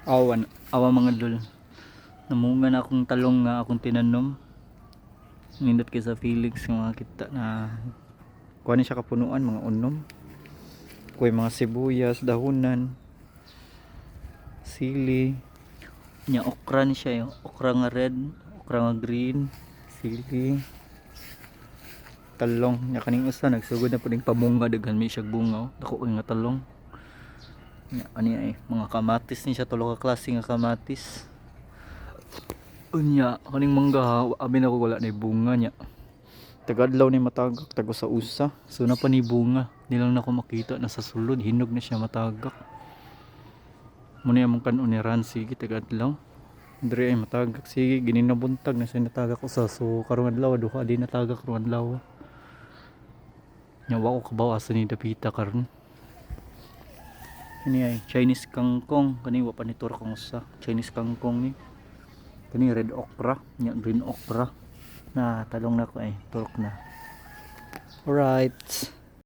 Awa mga lol. Namunga na akong talong nga akong tinanom. Nindot kay sa Felix nga mga kita na kuha ni siya kapunuan mga unom. Kuha mga sibuyas, dahunan, sili. Nya okra ni siya yung okra nga red, okra nga green, sili, talong. Nya kaning usa nagsugod na puding pamunga daghan mi siya bunga. Dako nga talong. Nya ani ay mga kamatis ni siya tulo ka klase nga kamatis. Unya kaning mangga abi na ko wala na bunga nya. Tagadlaw ni matagak tago sa usa. So na pa ni bunga. Di lang na ko makita na sa sulod hinog na siya matagak. Muna yung kanon ni Ran sige tagadlaw. Dre ay matagak sige gininabuntag na siya natagak usa. So karong adlaw duha di natagak karong adlaw. Nya wa ko kabawasan ni dapita karon. Ini ay Chinese kangkong kani wa pa ni tura kong usa. Chinese kangkong ni. Kani red okra, nya green okra. Na talong na ko ay turok na. Alright.